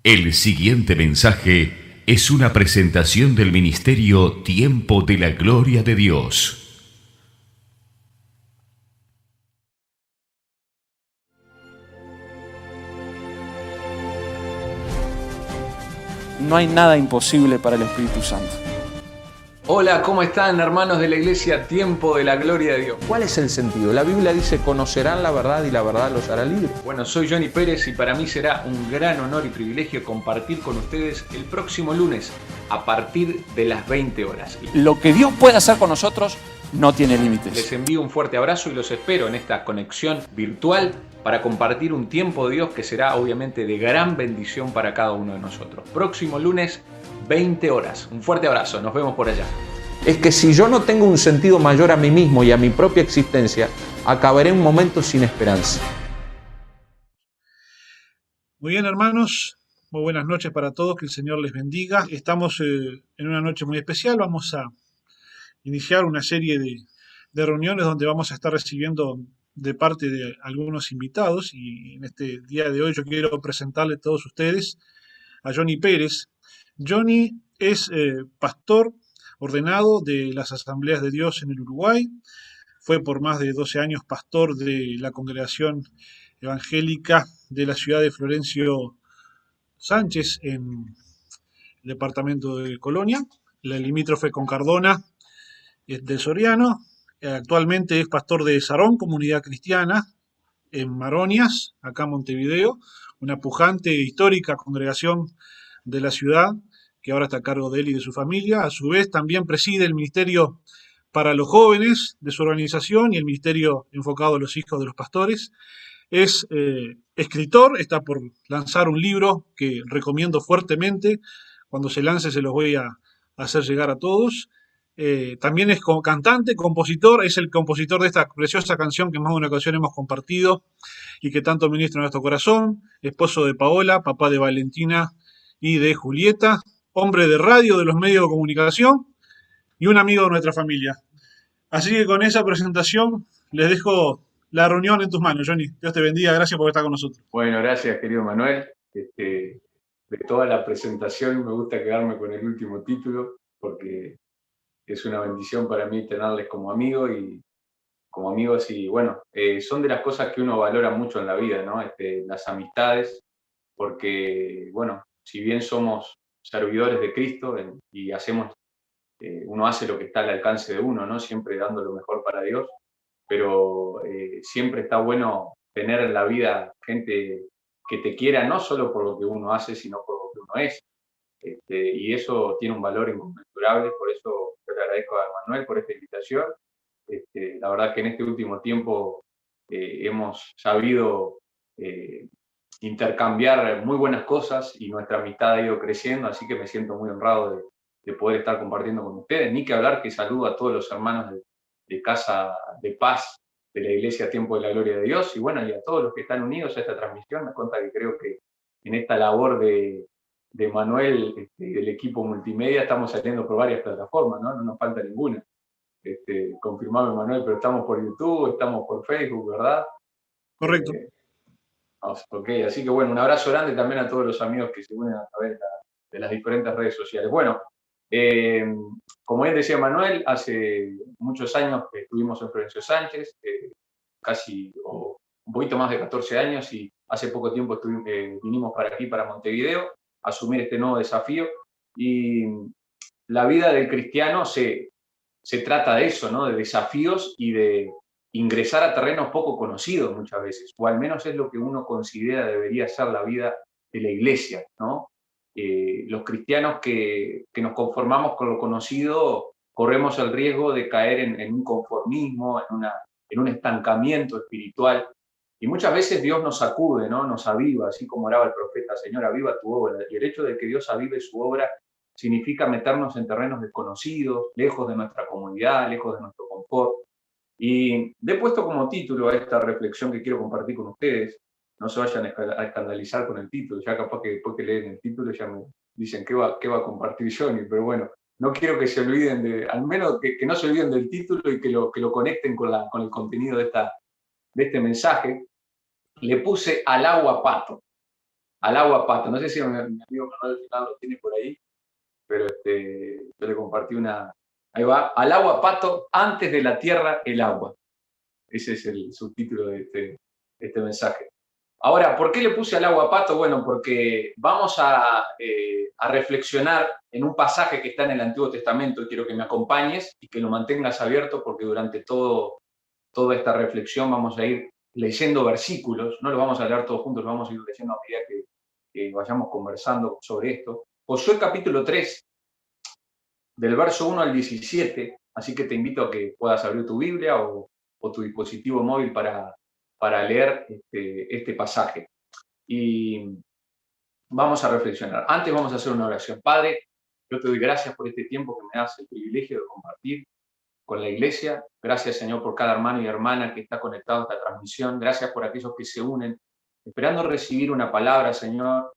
El siguiente mensaje es una presentación del ministerio Tiempo de la Gloria de Dios. No hay nada imposible para el Espíritu Santo. Hola, ¿cómo están, hermanos de la iglesia Tiempo de la Gloria de Dios? ¿Cuál es el sentido? La Biblia dice, conocerán la verdad y la verdad los hará libres. Bueno, soy Johnny Pérez y para mí será un gran honor y privilegio compartir con ustedes el próximo lunes a partir de las 20 horas. Lo que Dios puede hacer con nosotros no tiene límites. Les envío un fuerte abrazo y los espero en esta conexión virtual para compartir un tiempo de Dios que será obviamente de gran bendición para cada uno de nosotros. Próximo lunes, 20 horas. Un fuerte abrazo, nos vemos por allá. Es que si yo no tengo un sentido mayor a mí mismo y a mi propia existencia, acabaré en un momento sin esperanza. Muy bien, hermanos, muy buenas noches para todos, que el Señor les bendiga. Estamos en una noche muy especial, vamos a iniciar una serie de reuniones donde vamos a estar recibiendo de parte de algunos invitados, y en este día de hoy yo quiero presentarle a todos ustedes a Johnny Pérez. Johnny es pastor ordenado de las Asambleas de Dios en el Uruguay. Fue por más de 12 años pastor de la congregación evangélica de la ciudad de Florencio Sánchez, en el departamento de Colonia, la limítrofe con Cardona del Soriano. Actualmente es pastor de Sarón, Comunidad Cristiana, en Maronias, acá en Montevideo, una pujante e histórica congregación de la ciudad, que ahora está a cargo de él y de su familia. A su vez también preside el ministerio para los jóvenes de su organización y el ministerio enfocado a los hijos de los pastores. Es escritor, está por lanzar un libro que recomiendo fuertemente. Cuando se lance se los voy a hacer llegar a todos. También es cantante, compositor, es el compositor de esta preciosa canción que en más de una ocasión hemos compartido y que tanto ministra en nuestro corazón. Esposo de Paola, papá de Valentina y de Julieta, hombre de radio, de los medios de comunicación y un amigo de nuestra familia. Así que con esa presentación les dejo la reunión en tus manos, Johnny. Dios te bendiga, gracias por estar con nosotros. Bueno, gracias, querido Manuel. De toda la presentación me gusta quedarme con el último título porque es una bendición para mí tenerles como amigo y como amigos, y bueno, son de las cosas que uno valora mucho en la vida, ¿no? Las amistades, porque bueno, si bien somos servidores de Cristo y hacemos, uno hace lo que está al alcance de uno, ¿no? Siempre dando lo mejor para Dios, pero siempre está bueno tener en la vida gente que te quiera no solo por lo que uno hace, sino por lo que uno es. Y eso tiene un valor inconmensurable, por eso yo le agradezco a Manuel por esta invitación. La verdad que en este último tiempo hemos sabido intercambiar muy buenas cosas y nuestra amistad ha ido creciendo, así que me siento muy honrado de poder estar compartiendo con ustedes. Ni que hablar que saludo a todos los hermanos de Casa de Paz de la Iglesia Tiempo de la Gloria de Dios, y bueno, y a todos los que están unidos a esta transmisión. Me cuenta que creo que en esta labor de Manuel y del equipo multimedia estamos saliendo por varias plataformas, ¿no? No nos falta ninguna. Confirmame, Manuel, pero estamos por YouTube, estamos por Facebook, ¿verdad? Correcto. Ok, así que bueno, un abrazo grande también a todos los amigos que se unen a través de las diferentes redes sociales. Bueno, como bien decía Manuel, hace muchos años que estuvimos en Florencio Sánchez, casi o un poquito más de 14 años, y hace poco tiempo vinimos para aquí, para Montevideo, a asumir este nuevo desafío. Y la vida del cristiano se trata de eso, ¿no? De desafíos y de ingresar a terrenos poco conocidos muchas veces, o al menos es lo que uno considera debería ser la vida de la iglesia, ¿no? Los cristianos que nos conformamos con lo conocido corremos el riesgo de caer en un conformismo, en un estancamiento espiritual, y muchas veces Dios nos sacude, ¿no? Nos aviva, así como oraba el profeta: Señor, aviva tu obra. Y el hecho de que Dios avive su obra significa meternos en terrenos desconocidos, lejos de nuestra comunidad, lejos de nuestro confort. Y le he puesto como título a esta reflexión que quiero compartir con ustedes. No se vayan a escandalizar con el título, ya capaz que después que leen el título ya me dicen qué va a compartir Johnny, pero bueno, no quiero que se olviden al menos que no se olviden del título y que lo conecten con el contenido de este mensaje. Le puse al agua pato. al agua pato. No sé si mi amigo Manuel Final lo tiene por ahí, pero yo le compartí una. Ahí va, al agua pato, antes de la tierra el agua. Ese es el subtítulo de este mensaje. Ahora, ¿por qué le puse al agua pato? Bueno, porque vamos a reflexionar en un pasaje que está en el Antiguo Testamento. Quiero que me acompañes y que lo mantengas abierto, porque durante toda esta reflexión vamos a ir leyendo versículos. No lo vamos a leer todos juntos, lo vamos a ir leyendo a medida que vayamos conversando sobre esto. Josué capítulo 3, del verso 1 al 17, así que te invito a que puedas abrir tu Biblia o tu dispositivo móvil para leer este pasaje. Y vamos a reflexionar. Antes vamos a hacer una oración. Padre, yo te doy gracias por este tiempo que me das el privilegio de compartir con la iglesia. Gracias, Señor, por cada hermano y hermana que está conectado a esta transmisión. Gracias por aquellos que se unen, esperando recibir una palabra, Señor.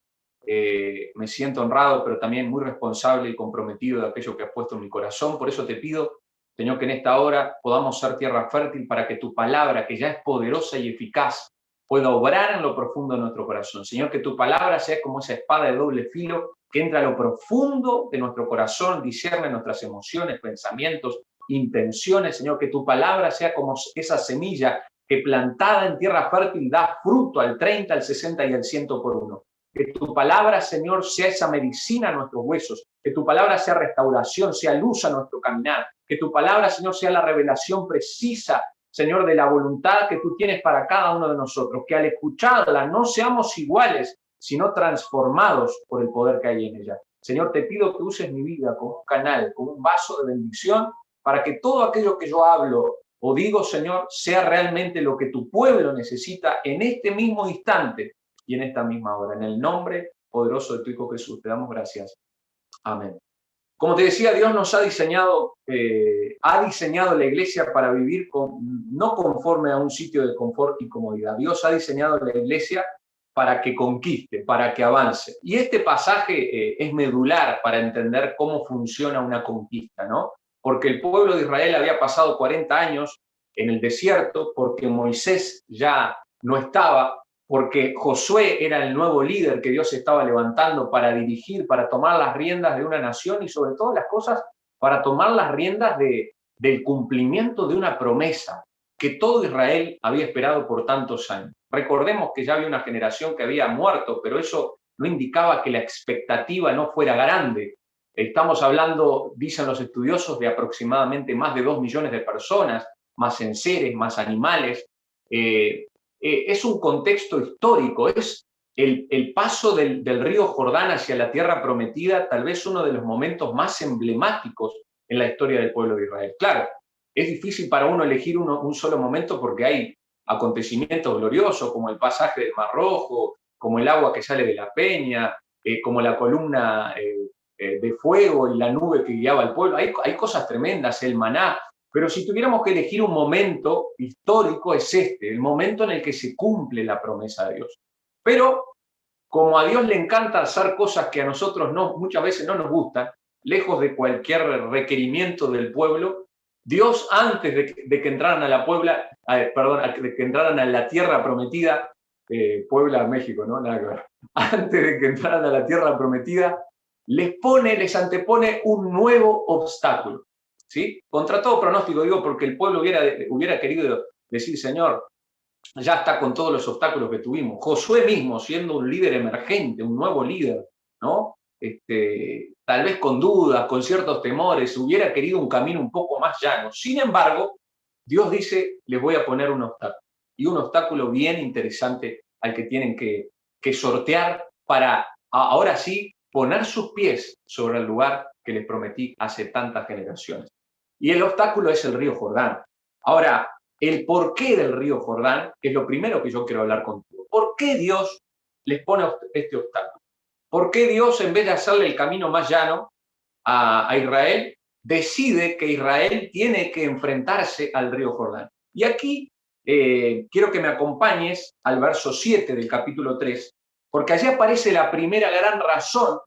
Me siento honrado, pero también muy responsable y comprometido de aquello que has puesto en mi corazón. Por eso te pido, Señor, que en esta hora podamos ser tierra fértil para que tu palabra, que ya es poderosa y eficaz, pueda obrar en lo profundo de nuestro corazón. Señor, que tu palabra sea como esa espada de doble filo que entra a lo profundo de nuestro corazón, discierne nuestras emociones, pensamientos, intenciones. Señor, que tu palabra sea como esa semilla que plantada en tierra fértil da fruto al 30, al 60 y al 100 por uno. Que tu palabra, Señor, sea esa medicina a nuestros huesos. Que tu palabra sea restauración, sea luz a nuestro caminar. Que tu palabra, Señor, sea la revelación precisa, Señor, de la voluntad que tú tienes para cada uno de nosotros. Que al escucharla no seamos iguales, sino transformados por el poder que hay en ella. Señor, te pido que uses mi vida como un canal, como un vaso de bendición, para que todo aquello que yo hablo o digo, Señor, sea realmente lo que tu pueblo necesita en este mismo instante y en esta misma hora. En el nombre poderoso de tu Hijo Jesús, te damos gracias. Amén. Como te decía, Dios nos ha diseñado la iglesia para vivir no conforme a un sitio de confort y comodidad. Dios ha diseñado la iglesia para que conquiste, para que avance. Y este pasaje es medular para entender cómo funciona una conquista, ¿no? Porque el pueblo de Israel había pasado 40 años en el desierto, porque Moisés ya no estaba, porque Josué era el nuevo líder que Dios estaba levantando para dirigir, para tomar las riendas de una nación y sobre todas las cosas, para tomar las riendas del cumplimiento de una promesa que todo Israel había esperado por tantos años. Recordemos que ya había una generación que había muerto, pero eso no indicaba que la expectativa no fuera grande. Estamos hablando, dicen los estudiosos, de aproximadamente más de 2 millones de personas, más enseres, más animales. Es un contexto histórico, es el paso del río Jordán hacia la tierra prometida, tal vez uno de los momentos más emblemáticos en la historia del pueblo de Israel. Claro, es difícil para uno elegir un solo momento porque hay acontecimientos gloriosos como el pasaje del Mar Rojo, como el agua que sale de la peña, como la columna de fuego y la nube que guiaba al pueblo. Hay cosas tremendas, el maná. Pero si tuviéramos que elegir un momento histórico es el momento en el que se cumple la promesa de Dios. Pero como a Dios le encanta hacer cosas que a nosotros muchas veces no nos gustan, lejos de cualquier requerimiento del pueblo, Dios antes de que entraran a de que entraran a la tierra prometida, Puebla, México, ¿no? Nada que ver. Antes de que entraran a la tierra prometida, les antepone un nuevo obstáculo. ¿Sí? Contra todo pronóstico, digo, porque el pueblo hubiera querido decir, Señor, ya está con todos los obstáculos que tuvimos. Josué mismo, siendo un líder emergente, un nuevo líder, ¿no? Tal vez con dudas, con ciertos temores, hubiera querido un camino un poco más llano. Sin embargo, Dios dice, les voy a poner un obstáculo. Y un obstáculo bien interesante al que tienen que sortear para, ahora sí, poner sus pies sobre el lugar que les prometí hace tantas generaciones. Y el obstáculo es el río Jordán. Ahora, el porqué del río Jordán es lo primero que yo quiero hablar contigo. ¿Por qué Dios les pone este obstáculo? ¿Por qué Dios, en vez de hacerle el camino más llano a Israel, decide que Israel tiene que enfrentarse al río Jordán? Y aquí quiero que me acompañes al verso 7 del capítulo 3, porque allí aparece la primera gran razón.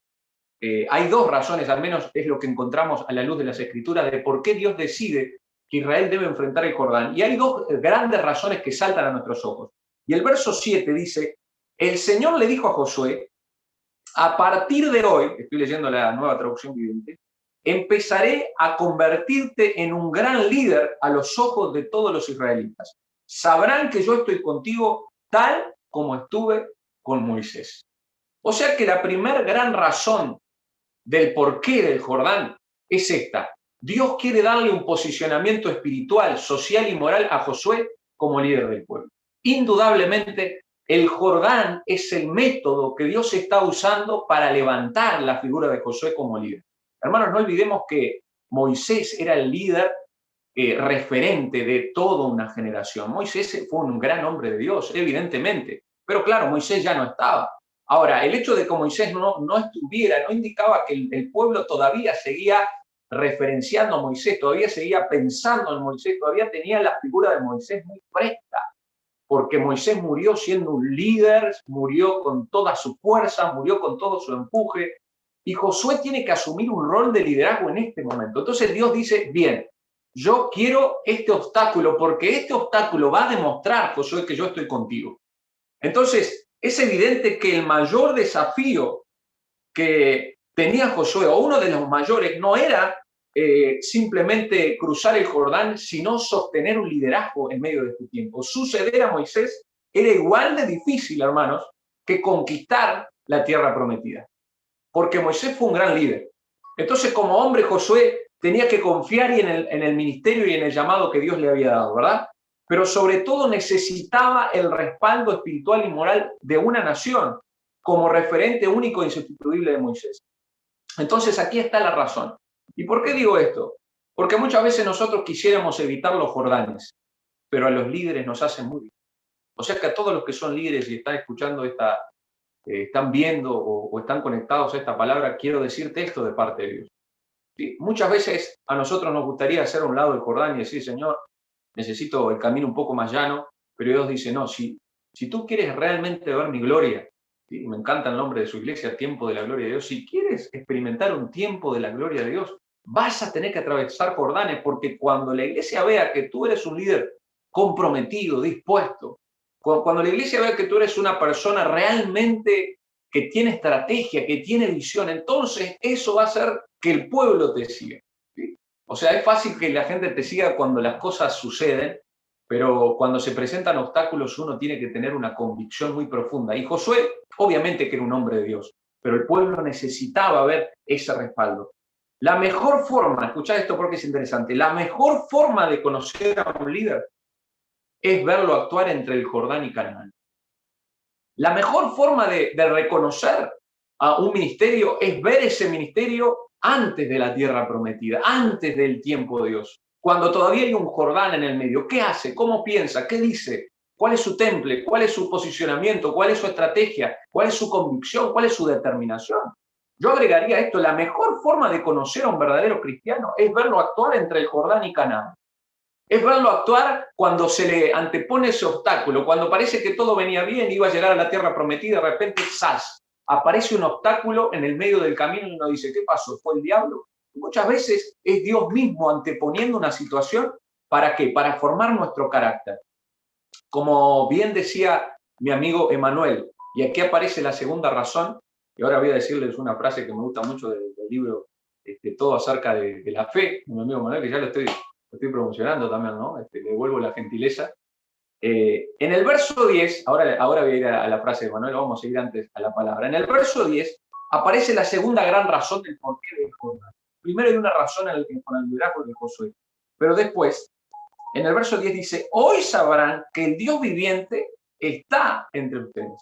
Hay 2 razones, al menos es lo que encontramos a la luz de las Escrituras, de por qué Dios decide que Israel debe enfrentar el Jordán. Y hay 2 grandes razones que saltan a nuestros ojos. Y el verso 7 dice, el Señor le dijo a Josué, a partir de hoy, estoy leyendo la Nueva Traducción Viviente, empezaré a convertirte en un gran líder a los ojos de todos los israelitas. Sabrán que yo estoy contigo tal como estuve con Moisés. O sea que la primera gran razón del porqué del Jordán es esta. Dios quiere darle un posicionamiento espiritual, social y moral a Josué como líder del pueblo. Indudablemente, el Jordán es el método que Dios está usando para levantar la figura de Josué como líder. Hermanos, no olvidemos que Moisés era el líder referente de toda una generación. Moisés fue un gran hombre de Dios, evidentemente, pero claro, Moisés ya no estaba. Ahora, el hecho de que Moisés no estuviera, no indicaba que el pueblo todavía seguía referenciando a Moisés, todavía seguía pensando en Moisés, todavía tenía la figura de Moisés muy fresca, porque Moisés murió siendo un líder, murió con toda su fuerza, murió con todo su empuje, y Josué tiene que asumir un rol de liderazgo en este momento. Entonces Dios dice, bien, yo quiero este obstáculo, porque este obstáculo va a demostrar, Josué, que yo estoy contigo. Entonces, es evidente que el mayor desafío que tenía Josué, o uno de los mayores, no era simplemente cruzar el Jordán, sino sostener un liderazgo en medio de este tiempo. Suceder a Moisés era igual de difícil, hermanos, que conquistar la tierra prometida, porque Moisés fue un gran líder. Entonces, como hombre, Josué tenía que confiar en el ministerio y en el llamado que Dios le había dado, ¿verdad? Pero sobre todo necesitaba el respaldo espiritual y moral de una nación como referente único e insustituible de Moisés. Entonces aquí está la razón. ¿Y por qué digo esto? Porque muchas veces nosotros quisiéramos evitar los Jordanes, pero a los líderes nos hacen muy bien. O sea que a todos los que son líderes y están escuchando están viendo o están conectados a esta palabra, quiero decirte esto de parte de Dios. ¿Sí? Muchas veces a nosotros nos gustaría hacer a un lado el Jordán y decir, Señor, necesito el camino un poco más llano, pero Dios dice, no, si tú quieres realmente ver mi gloria, ¿sí? Me encanta el nombre de su iglesia, Tiempo de la Gloria de Dios, si quieres experimentar un tiempo de la gloria de Dios, vas a tener que atravesar Jordanes, porque cuando la iglesia vea que tú eres un líder comprometido, dispuesto, cuando la iglesia vea que tú eres una persona realmente que tiene estrategia, que tiene visión, entonces eso va a hacer que el pueblo te siga. ¿Sí? O sea, es fácil que la gente te siga cuando las cosas suceden, pero cuando se presentan obstáculos uno tiene que tener una convicción muy profunda. Y Josué, obviamente que era un hombre de Dios, pero el pueblo necesitaba ver ese respaldo. La mejor forma, escuchad esto porque es interesante, la mejor forma de conocer a un líder es verlo actuar entre el Jordán y Canaán. La mejor forma de reconocer a un ministerio es ver ese ministerio antes de la tierra prometida, antes del tiempo de Dios. Cuando todavía hay un Jordán en el medio, ¿qué hace? ¿Cómo piensa? ¿Qué dice? ¿Cuál es su temple? ¿Cuál es su posicionamiento? ¿Cuál es su estrategia? ¿Cuál es su convicción? ¿Cuál es su determinación? Yo agregaría esto, la mejor forma de conocer a un verdadero cristiano es verlo actuar entre el Jordán y Canaán. Es verlo actuar cuando se le antepone ese obstáculo, cuando parece que todo venía bien, iba a llegar a la tierra prometida, de repente, ¡zas!, aparece un obstáculo en el medio del camino y uno dice, ¿qué pasó? ¿Fue el diablo? Muchas veces es Dios mismo anteponiendo una situación, ¿para qué? Para formar nuestro carácter. Como bien decía mi amigo Emanuel, y aquí aparece la segunda razón, y ahora voy a decirles una frase que me gusta mucho del libro Todo acerca de la fe, mi amigo Emanuel, que ya lo estoy promocionando también, ¿no? Le devuelvo la gentileza. En el verso 10, ahora voy a ir a la frase de Manuel, vamos a ir antes a la palabra. En el verso 10 aparece la segunda gran razón del porqué del Jordán. Primero hay una razón con el liderazgo de Josué, pero después, en el verso 10 dice, hoy sabrán que el Dios viviente está entre ustedes.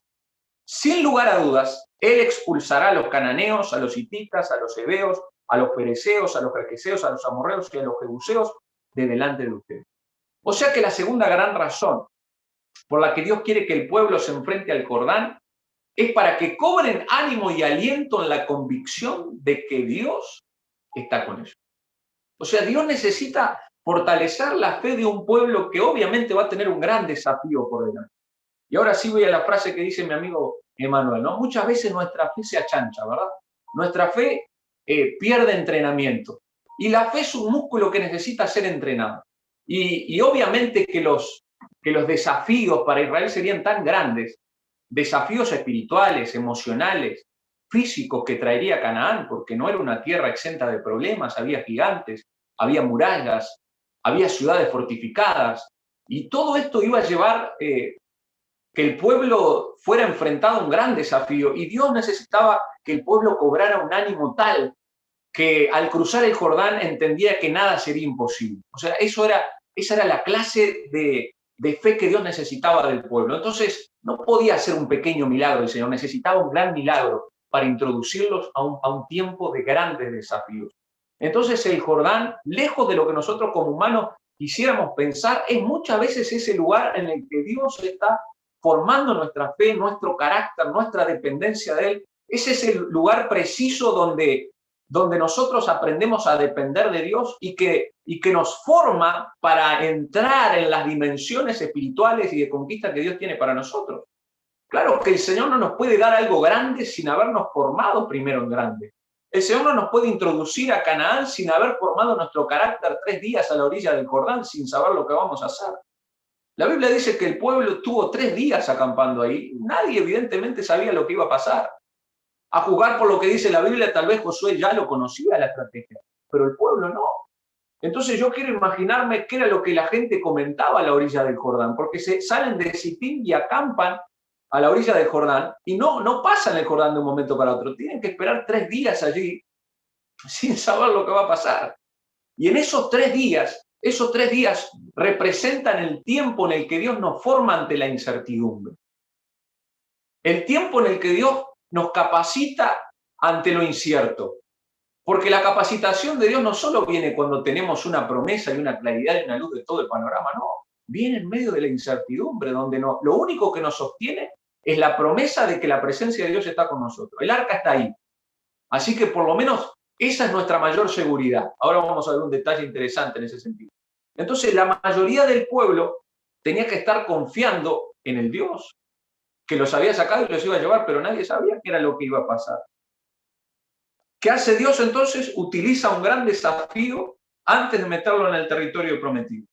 Sin lugar a dudas, Él expulsará a los cananeos, a los hititas, a los heveos, a los fereceos, a los jerjeseos, a los amorreos y a los jebuseos de delante de ustedes. O sea que la segunda gran razón por la que Dios quiere que el pueblo se enfrente al Jordán es para que cobren ánimo y aliento en la convicción de que Dios está con ellos. O sea, Dios necesita fortalecer la fe de un pueblo que obviamente va a tener un gran desafío por delante. Y ahora sí voy a la frase que dice mi amigo Emanuel, ¿no? Muchas veces nuestra fe se achancha, ¿verdad? Nuestra fe pierde entrenamiento. Y la fe es un músculo que necesita ser entrenado. Y obviamente que los desafíos para Israel serían tan grandes, desafíos espirituales, emocionales, físicos que traería Canaán, porque no era una tierra exenta de problemas, había gigantes, había murallas, había ciudades fortificadas, y todo esto iba a llevar que el pueblo fuera enfrentado a un gran desafío, y Dios necesitaba que el pueblo cobrara un ánimo tal que al cruzar el Jordán entendía que nada sería imposible. O sea, esa era la clase de fe que Dios necesitaba del pueblo. Entonces, no podía ser un pequeño milagro el Señor, necesitaba un gran milagro para introducirlos a un tiempo de grandes desafíos. Entonces, el Jordán, lejos de lo que nosotros como humanos quisiéramos pensar, es muchas veces ese lugar en el que Dios está formando nuestra fe, nuestro carácter, nuestra dependencia de Él. Ese es el lugar preciso donde nosotros aprendemos a depender de Dios y que nos forma para entrar en las dimensiones espirituales y de conquista que Dios tiene para nosotros. Claro que el Señor no nos puede dar algo grande sin habernos formado primero en grande. El Señor no nos puede introducir a Canaán sin haber formado nuestro carácter 3 días a la orilla del Jordán sin saber lo que vamos a hacer. La Biblia dice que el pueblo estuvo 3 días acampando ahí. Nadie evidentemente sabía lo que iba a pasar. A juzgar por lo que dice la Biblia, tal vez Josué ya lo conocía la estrategia, pero el pueblo no. Entonces yo quiero imaginarme qué era lo que la gente comentaba a la orilla del Jordán, porque se salen de Sitín y acampan a la orilla del Jordán y no pasan el Jordán de un momento para otro. Tienen que esperar 3 días allí sin saber lo que va a pasar. Y en esos 3 días representan el tiempo en el que Dios nos forma ante la incertidumbre. El tiempo en el que Dios nos capacita ante lo incierto. Porque la capacitación de Dios no solo viene cuando tenemos una promesa y una claridad y una luz de todo el panorama, no. Viene en medio de la incertidumbre, donde lo único que nos sostiene es la promesa de que la presencia de Dios está con nosotros. El arca está ahí. Así que por lo menos esa es nuestra mayor seguridad. Ahora vamos a ver un detalle interesante en ese sentido. Entonces la mayoría del pueblo tenía que estar confiando en el Dios que los había sacado y los iba a llevar, pero nadie sabía qué era lo que iba a pasar. ¿Qué hace Dios entonces? Utiliza un gran desafío antes de meterlo en el territorio prometido.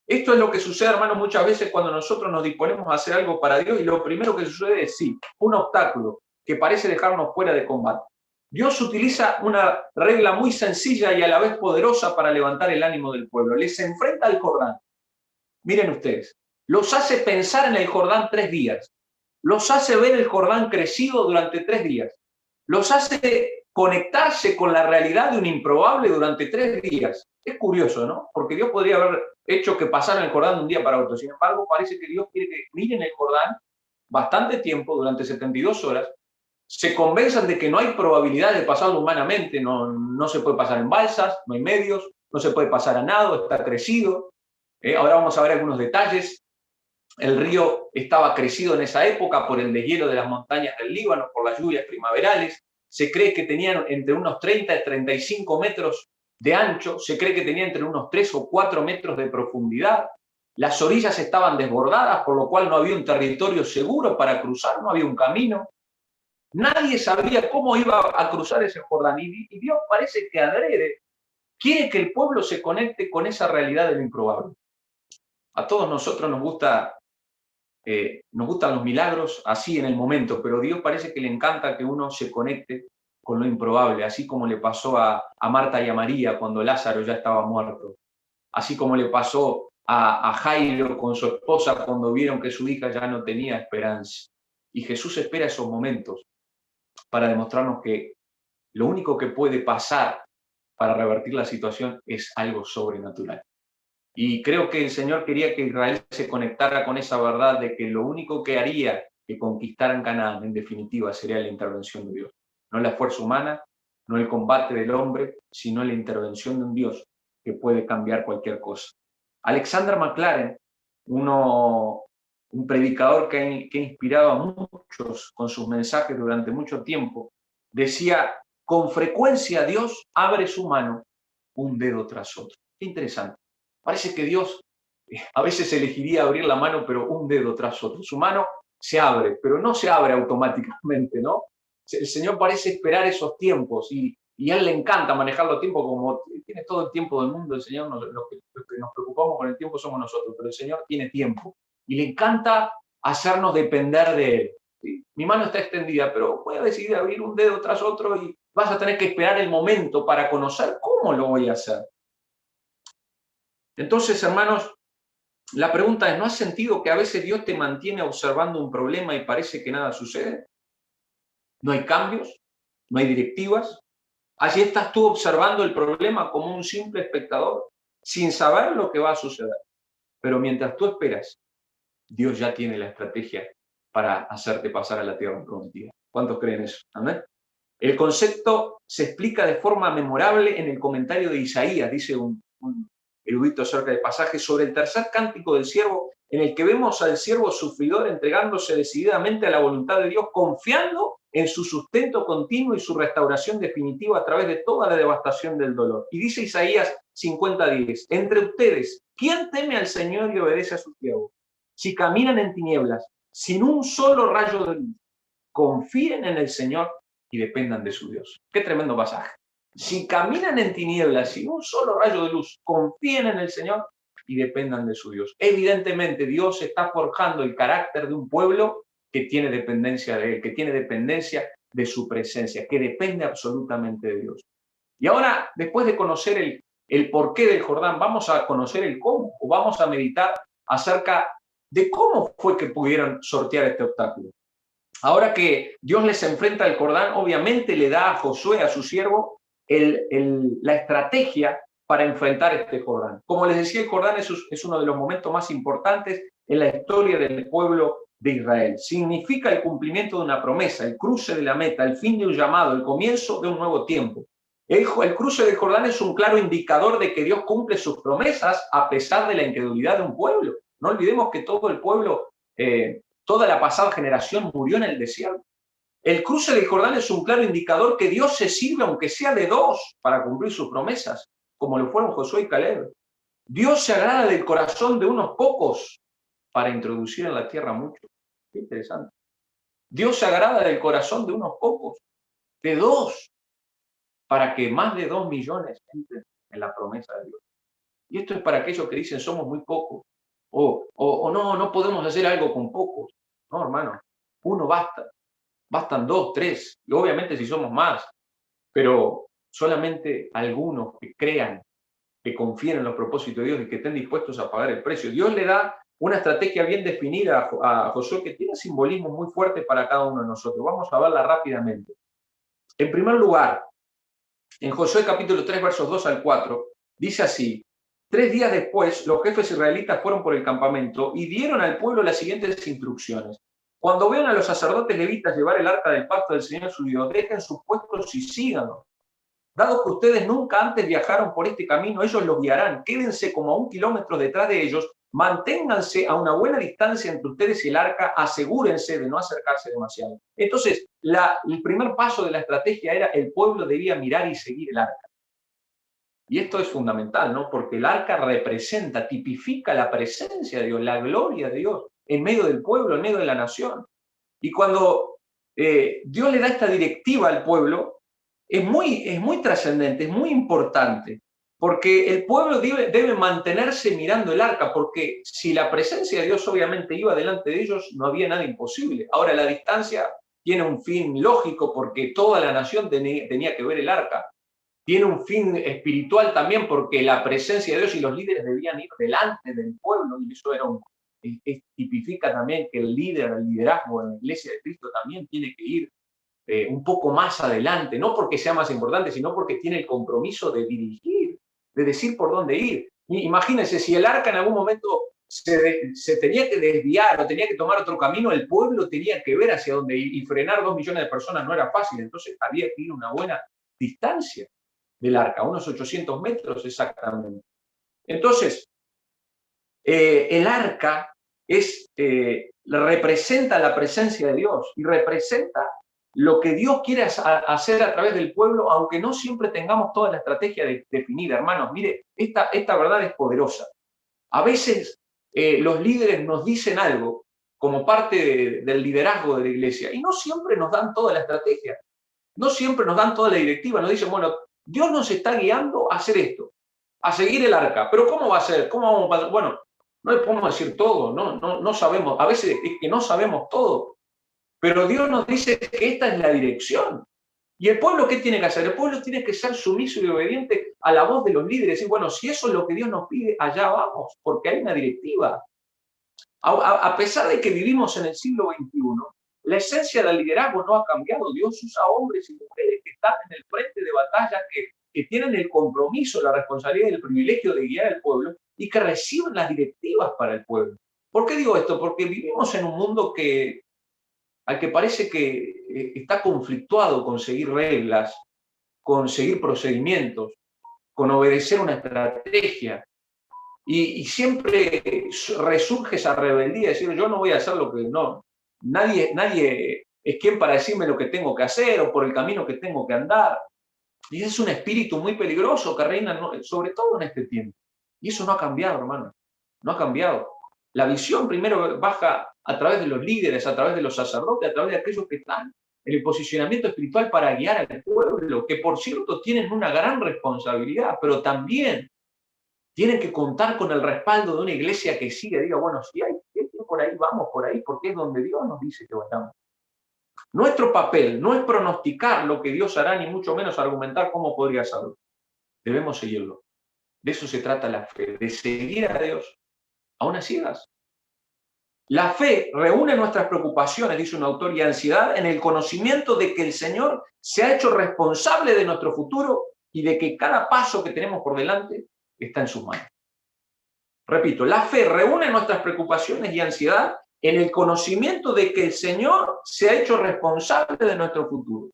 Esto es lo que sucede, hermanos, muchas veces cuando nosotros nos disponemos a hacer algo para Dios y lo primero que sucede es, sí, un obstáculo que parece dejarnos fuera de combate. Dios utiliza una regla muy sencilla y a la vez poderosa para levantar el ánimo del pueblo. Les enfrenta al Jordán. Miren ustedes, los hace pensar en el Jordán 3 días. Los hace ver el Jordán crecido durante 3 días. Los hace conectarse con la realidad de un improbable durante 3 días. Es curioso, ¿no? Porque Dios podría haber hecho que pasaran el Jordán de un día para otro. Sin embargo, parece que Dios quiere que miren el Jordán bastante tiempo, durante 72 horas, se convenzan de que no hay probabilidad de pasarlo humanamente. No se puede pasar en balsas, no hay medios, no se puede pasar a nado, está crecido. Ahora vamos a ver algunos detalles. El río estaba crecido en esa época por el deshielo de las montañas del Líbano, por las lluvias primaverales. Se cree que tenían entre unos 30 y 35 metros de ancho. Se cree que tenía entre unos 3 o 4 metros de profundidad. Las orillas estaban desbordadas, por lo cual no había un territorio seguro para cruzar, no había un camino. Nadie sabía cómo iba a cruzar ese Jordán. Y Dios parece que adrede quiere que el pueblo se conecte con esa realidad de lo improbable. A todos nosotros nos gustan los milagros así en el momento, pero Dios parece que le encanta que uno se conecte con lo improbable, así como le pasó a Marta y a María cuando Lázaro ya estaba muerto, así como le pasó a Jairo con su esposa cuando vieron que su hija ya no tenía esperanza. Y Jesús espera esos momentos para demostrarnos que lo único que puede pasar para revertir la situación es algo sobrenatural. Y creo que el Señor quería que Israel se conectara con esa verdad de que lo único que haría que conquistaran Canaán, en definitiva, sería la intervención de Dios. No la fuerza humana, no el combate del hombre, sino la intervención de un Dios que puede cambiar cualquier cosa. Alexander McLaren, un predicador que ha inspirado a muchos con sus mensajes durante mucho tiempo, decía, con frecuencia Dios abre su mano un dedo tras otro. Qué interesante. Parece que Dios a veces elegiría abrir la mano, pero un dedo tras otro. Su mano se abre, pero no se abre automáticamente, ¿no? El Señor parece esperar esos tiempos y a Él le encanta manejar los tiempos como tiene todo el tiempo del mundo. El Señor, los que nos preocupamos con el tiempo somos nosotros, pero el Señor tiene tiempo y le encanta hacernos depender de Él. ¿sí? Mi mano está extendida, pero voy a decidir abrir un dedo tras otro y vas a tener que esperar el momento para conocer cómo lo voy a hacer. Entonces, hermanos, la pregunta es, ¿no has sentido que a veces Dios te mantiene observando un problema y parece que nada sucede? No hay cambios, no hay directivas. Allí estás tú observando el problema como un simple espectador, sin saber lo que va a suceder. Pero mientras tú esperas, Dios ya tiene la estrategia para hacerte pasar a la tierra prometida. ¿Cuántos creen eso? ¿Amén? El concepto se explica de forma memorable en el comentario de Isaías, dice un erudito acerca del pasaje, sobre el tercer cántico del siervo, en el que vemos al siervo sufridor entregándose decididamente a la voluntad de Dios, confiando en su sustento continuo y su restauración definitiva a través de toda la devastación del dolor. Y dice Isaías 50:10, entre ustedes, ¿quién teme al Señor y obedece a su siervo? Si caminan en tinieblas, sin un solo rayo de luz, confíen en el Señor y dependan de su Dios. Qué tremendo pasaje. Si caminan en tinieblas sin un solo rayo de luz, confíen en el Señor y dependan de su Dios. Evidentemente, Dios está forjando el carácter de un pueblo que tiene dependencia de Él, que tiene dependencia de su presencia, que depende absolutamente de Dios. Y ahora, después de conocer el porqué del Jordán, vamos a conocer el cómo, o vamos a meditar acerca de cómo fue que pudieron sortear este obstáculo. Ahora que Dios les enfrenta al Jordán, obviamente le da a Josué, a su siervo, la estrategia para enfrentar este Jordán. Como les decía, el Jordán es uno de los momentos más importantes en la historia del pueblo de Israel. Significa el cumplimiento de una promesa, el cruce de la meta, el fin de un llamado, el comienzo de un nuevo tiempo. El cruce del Jordán es un claro indicador de que Dios cumple sus promesas a pesar de la incredulidad de un pueblo. No olvidemos que todo el pueblo, toda la pasada generación murió en el desierto. El cruce del Jordán es un claro indicador que Dios se sirve, aunque sea de dos, para cumplir sus promesas, como lo fueron Josué y Caleb. Dios se agrada del corazón de unos pocos para introducir en la tierra a muchos. Qué interesante. Dios se agrada del corazón de unos pocos, de dos, para que más de 2 millones entren en la promesa de Dios. Y esto es para aquellos que dicen somos muy pocos, o no podemos hacer algo con pocos. No, hermano, uno basta. Bastan 2, 3, y obviamente si somos más, pero solamente algunos que crean, que confíen en los propósitos de Dios y que estén dispuestos a pagar el precio. Dios le da una estrategia bien definida a Josué que tiene simbolismo muy fuerte para cada uno de nosotros. Vamos a verla rápidamente. En primer lugar, en Josué capítulo 3, versos 2 al 4, dice así: 3 días después, los jefes israelitas fueron por el campamento y dieron al pueblo las siguientes instrucciones. Cuando vean a los sacerdotes levitas llevar el arca del pacto del Señor su Dios, dejen sus puestos y síganos. Dado que ustedes nunca antes viajaron por este camino, ellos los guiarán. Quédense como a 1 kilómetro detrás de ellos. Manténganse a una buena distancia entre ustedes y el arca. Asegúrense de no acercarse demasiado. Entonces, el primer paso de la estrategia era el pueblo debía mirar y seguir el arca. Y esto es fundamental, ¿no? Porque el arca representa, tipifica la presencia de Dios, la gloria de Dios en medio del pueblo, en medio de la nación. Y cuando Dios le da esta directiva al pueblo, es muy trascendente, es muy importante, porque el pueblo debe mantenerse mirando el arca, porque si la presencia de Dios obviamente iba delante de ellos, no había nada imposible. Ahora, la distancia tiene un fin lógico, porque toda la nación tenía que ver el arca. Tiene un fin espiritual también, porque la presencia de Dios y los líderes debían ir delante del pueblo, y eso era tipifica también que el liderazgo en la Iglesia de Cristo también tiene que ir un poco más adelante, no porque sea más importante, sino porque tiene el compromiso de dirigir, de decir por dónde ir. Imagínense, si el arca en algún momento se tenía que desviar o tenía que tomar otro camino, el pueblo tenía que ver hacia dónde ir, y frenar 2 millones de personas no era fácil, entonces había que ir a una buena distancia del arca, unos 800 metros exactamente. Entonces, el arca representa la presencia de Dios y representa lo que Dios quiere hacer a través del pueblo, aunque no siempre tengamos toda la estrategia definida. Hermanos, mire, esta verdad es poderosa. A veces los líderes nos dicen algo como parte del liderazgo de la iglesia y no siempre nos dan toda la estrategia, no siempre nos dan toda la directiva, nos dicen, bueno, Dios nos está guiando a hacer esto, a seguir el arca, pero ¿cómo va a ser? ¿Cómo vamos a...? Bueno, no le podemos decir todo, no sabemos, a veces es que no sabemos todo. Pero Dios nos dice que esta es la dirección. ¿Y el pueblo qué tiene que hacer? El pueblo tiene que ser sumiso y obediente a la voz de los líderes. Y bueno, si eso es lo que Dios nos pide, allá vamos, porque hay una directiva. A pesar de que vivimos en el siglo XXI, la esencia del liderazgo no ha cambiado. Dios usa hombres y mujeres que están en el frente de batalla, que tienen el compromiso, la responsabilidad y el privilegio de guiar al pueblo y que reciben las directivas para el pueblo. ¿Por qué digo esto? Porque vivimos en un mundo al que parece que está conflictuado con seguir reglas, con seguir procedimientos, con obedecer una estrategia. Y siempre resurge esa rebeldía, de decir, yo no voy a hacer lo que no. Nadie es quien para decirme lo que tengo que hacer o por el camino que tengo que andar. Y ese es un espíritu muy peligroso que reina, sobre todo en este tiempo. Y eso no ha cambiado, hermano. No ha cambiado. La visión primero baja a través de los líderes, a través de los sacerdotes, a través de aquellos que están en el posicionamiento espiritual para guiar al pueblo, que por cierto tienen una gran responsabilidad, pero también tienen que contar con el respaldo de una iglesia que sigue, diga, bueno, si hay que por ahí, vamos por ahí, porque es donde Dios nos dice que vayamos. Nuestro papel no es pronosticar lo que Dios hará, ni mucho menos argumentar cómo podría hacerlo. Debemos seguirlo. De eso se trata la fe, de seguir a Dios a unas ciegas. La fe reúne nuestras preocupaciones, dice un autor, y ansiedad en el conocimiento de que el Señor se ha hecho responsable de nuestro futuro y de que cada paso que tenemos por delante está en sus manos. Repito, la fe reúne nuestras preocupaciones y ansiedad en el conocimiento de que el Señor se ha hecho responsable de nuestro futuro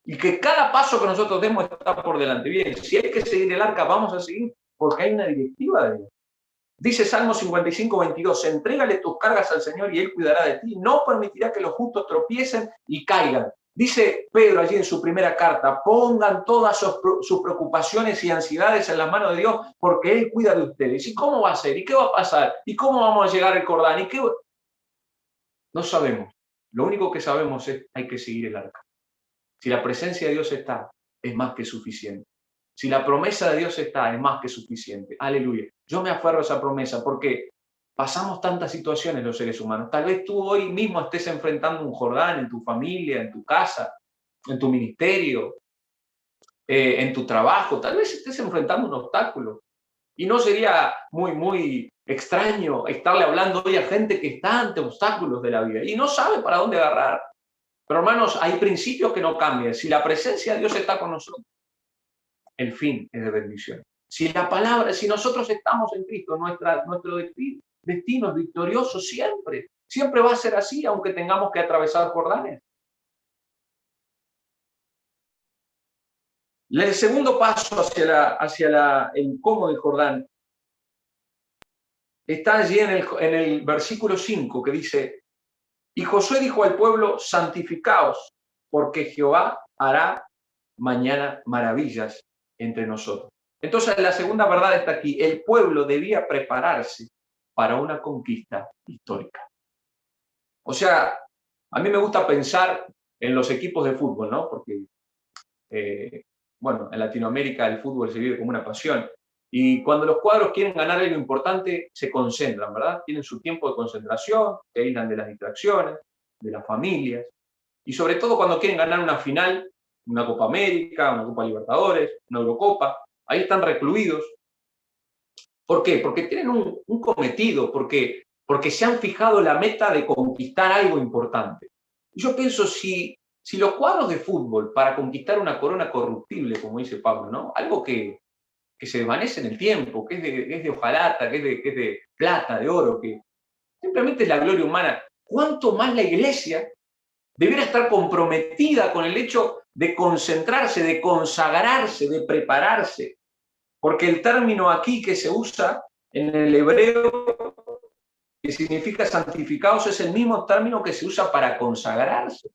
y que cada paso que nosotros demos está por delante. Bien, si hay que seguir el arca, vamos a seguir porque hay una directiva de Dios. Dice Salmo 55, 22, entrégale tus cargas al Señor y Él cuidará de ti. No permitirá que los justos tropiecen y caigan. Dice Pedro allí en su primera carta, pongan todas sus preocupaciones y ansiedades en las manos de Dios porque Él cuida de ustedes. ¿Y cómo va a ser? ¿Y qué va a pasar? ¿Y cómo vamos a llegar al Jordán? ¿Y qué? No sabemos. Lo único que sabemos es que hay que seguir el arca. Si la presencia de Dios está, es más que suficiente. Si la promesa de Dios está, es más que suficiente. Aleluya. Yo me aferro a esa promesa porque pasamos tantas situaciones los seres humanos. Tal vez tú hoy mismo estés enfrentando un Jordán en tu familia, en tu casa, en tu ministerio, en tu trabajo. Tal vez estés enfrentando un obstáculo. Y no sería muy extraño estarle hablando hoy a gente que está ante obstáculos de la vida y no sabe para dónde agarrar. Pero hermanos, hay principios que no cambian. Si la presencia de Dios está con nosotros, el fin es de bendición. Si la palabra, si nosotros estamos en Cristo, nuestro destino es victorioso siempre. Siempre va a ser así, aunque tengamos que atravesar Jordanes. El segundo paso hacia el cómo del Jordán está allí en el versículo 5 que dice, y Josué dijo al pueblo, santificaos, porque Jehová hará mañana maravillas entre nosotros. Entonces la segunda verdad está aquí, el pueblo debía prepararse para una conquista histórica. O sea, a mí me gusta pensar en los equipos de fútbol, ¿no? Porque, bueno, en Latinoamérica el fútbol se vive como una pasión. Y cuando los cuadros quieren ganar algo importante, se concentran, ¿verdad? Tienen su tiempo de concentración, se aíslan de las distracciones, de las familias. Y sobre todo cuando quieren ganar una final, una Copa América, una Copa Libertadores, una Eurocopa, ahí están recluidos. ¿Por qué? Porque tienen un cometido, porque se han fijado la meta de conquistar algo importante. Y yo pienso, si los cuadros de fútbol para conquistar una corona corruptible, como dice Pablo, ¿no? Algo que se desvanece en el tiempo, que es de hojalata, que es de plata, de oro, que simplemente es la gloria humana. ¿Cuánto más la iglesia debiera estar comprometida con el hecho de concentrarse, de consagrarse, de prepararse? Porque el término aquí que se usa en el hebreo, que significa santificados, es el mismo término que se usa para consagrarse.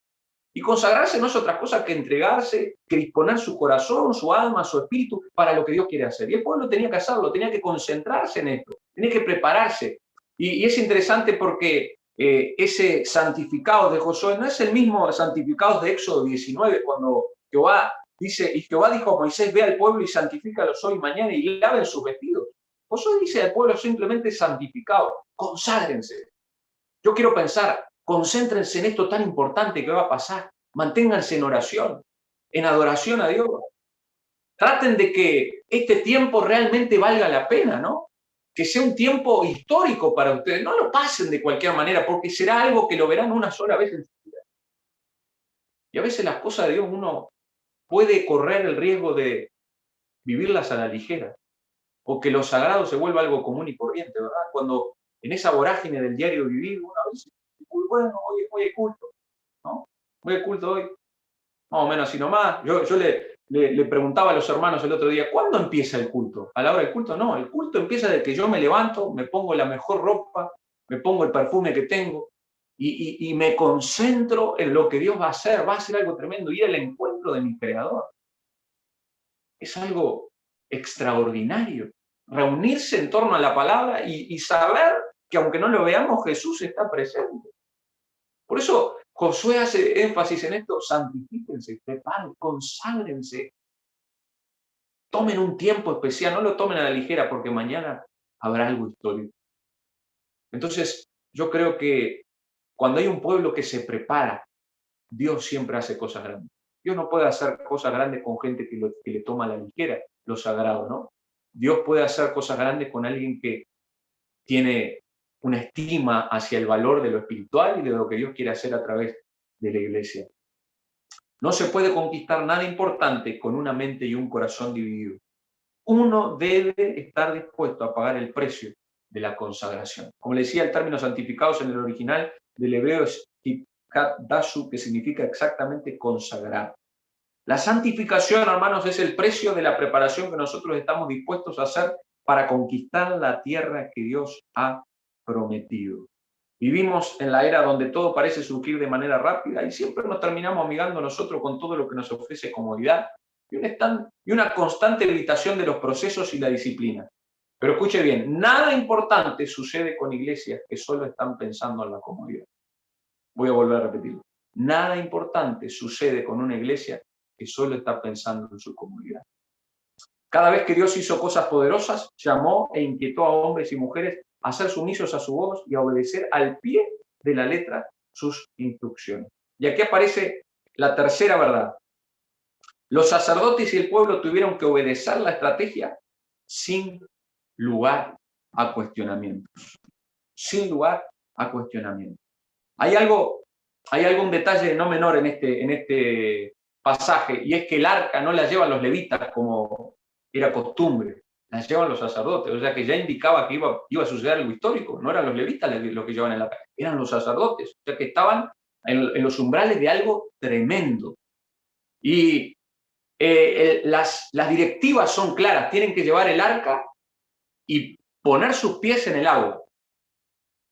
Y consagrarse no es otra cosa que entregarse, que disponer su corazón, su alma, su espíritu para lo que Dios quiere hacer. Y el pueblo tenía que hacerlo, tenía que concentrarse en esto, tenía que prepararse. Y es interesante porque ese santificado de Josué no es el mismo santificado de Éxodo 19, cuando Jehová dice, y Jehová dijo a Moisés, ve al pueblo y santifícalos hoy y mañana y laven sus vestidos. Josué dice al pueblo simplemente santificado, conságrense. Yo quiero pensar, concéntrense en esto tan importante que va a pasar. Manténganse en oración, en adoración a Dios. Traten de que este tiempo realmente valga la pena, ¿no? Que sea un tiempo histórico para ustedes. No lo pasen de cualquier manera, porque será algo que lo verán una sola vez en su vida. Y a veces las cosas de Dios uno puede correr el riesgo de vivirlas a la ligera, o que lo sagrado se vuelva algo común y corriente, ¿verdad? Cuando en esa vorágine del diario vivir, una vez dice, muy bueno, hoy hay culto, ¿no? Hoy hay culto hoy, más o menos así nomás. Yo le preguntaba a los hermanos el otro día, ¿cuándo empieza el culto? ¿A la hora del culto? No, el culto empieza desde que yo me levanto, me pongo la mejor ropa, me pongo el perfume que tengo y me concentro en lo que Dios va a hacer algo tremendo, ir al encuentro de mi Creador. Es algo extraordinario. Reunirse en torno a la palabra y saber que aunque no lo veamos, Jesús está presente. Por eso Josué hace énfasis en esto: santifíquense, preparen, conságrense. Tomen un tiempo especial, no lo tomen a la ligera, porque mañana habrá algo histórico. Entonces, yo creo que cuando hay un pueblo que se prepara, Dios siempre hace cosas grandes. Dios no puede hacer cosas grandes con gente que le toma a la ligera lo sagrado, ¿no? Dios puede hacer cosas grandes con alguien que tiene una estima hacia el valor de lo espiritual y de lo que Dios quiere hacer a través de la iglesia. No se puede conquistar nada importante con una mente y un corazón dividido. Uno debe estar dispuesto a pagar el precio de la consagración. Como le decía, el término santificados en el original del hebreo es dasu, que significa exactamente consagrar. La santificación, hermanos, es el precio de la preparación que nosotros estamos dispuestos a hacer para conquistar la tierra que Dios ha prometido. Vivimos en la era donde todo parece surgir de manera rápida y siempre nos terminamos amigando nosotros con todo lo que nos ofrece comodidad y una constante evitación de los procesos y la disciplina. Pero escuche bien, nada importante sucede con iglesias que solo están pensando en la comodidad. Voy a volver a repetirlo. Nada importante sucede con una iglesia que solo está pensando en su comodidad. Cada vez que Dios hizo cosas poderosas, llamó e inquietó a hombres y mujeres a ser sumisos a su voz y a obedecer al pie de la letra sus instrucciones. Y aquí aparece la tercera verdad. Los sacerdotes y el pueblo tuvieron que obedecer la estrategia sin lugar a cuestionamientos. Sin lugar a cuestionamientos. Hay un detalle no menor en este pasaje, y es que el arca no la llevan los levitas como era costumbre, la llevan los sacerdotes, o sea que ya indicaba que iba a suceder algo histórico. No eran los levitas los que llevaban el arca, eran los sacerdotes, o sea que estaban en los umbrales de algo tremendo. Y las directivas son claras: tienen que llevar el arca y poner sus pies en el agua.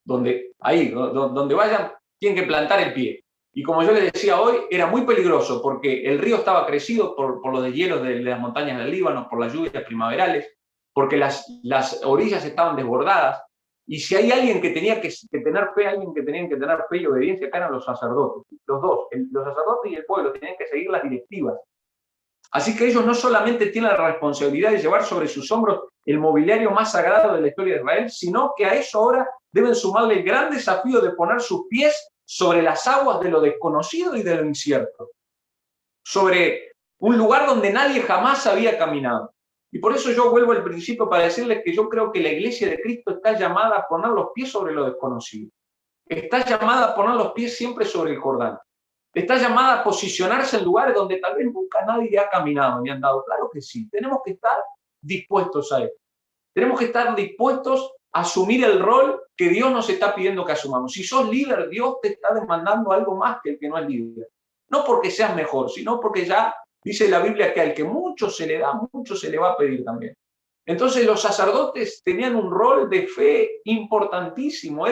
Donde vayan, tienen que plantar el pie. Y como yo les decía hoy, era muy peligroso porque el río estaba crecido por los deshielos de las montañas del Líbano, por las lluvias primaverales, porque las orillas estaban desbordadas. Y si hay alguien que tenía que tener fe, alguien que tenían que tener fe y obediencia, acá eran los sacerdotes. Los dos, los sacerdotes y el pueblo, tenían que seguir las directivas. Así que ellos no solamente tienen la responsabilidad de llevar sobre sus hombros el mobiliario más sagrado de la historia de Israel, sino que a eso ahora deben sumarle el gran desafío de poner sus pies sobre las aguas de lo desconocido y de lo incierto, sobre un lugar donde nadie jamás había caminado. Y por eso yo vuelvo al principio para decirles que yo creo que la iglesia de Cristo está llamada a poner los pies sobre lo desconocido. Está llamada a poner los pies siempre sobre el Jordán. Está llamada a posicionarse en lugares donde tal vez nunca nadie ha caminado ni andado. Claro que sí, tenemos que estar dispuestos a esto. Tenemos que estar dispuestos a asumir el rol que Dios nos está pidiendo que asumamos. Si sos líder, Dios te está demandando algo más que el que no es líder. No porque seas mejor, sino porque ya dice la Biblia que al que mucho se le da, mucho se le va a pedir también. Entonces los sacerdotes tenían un rol de fe importantísimo.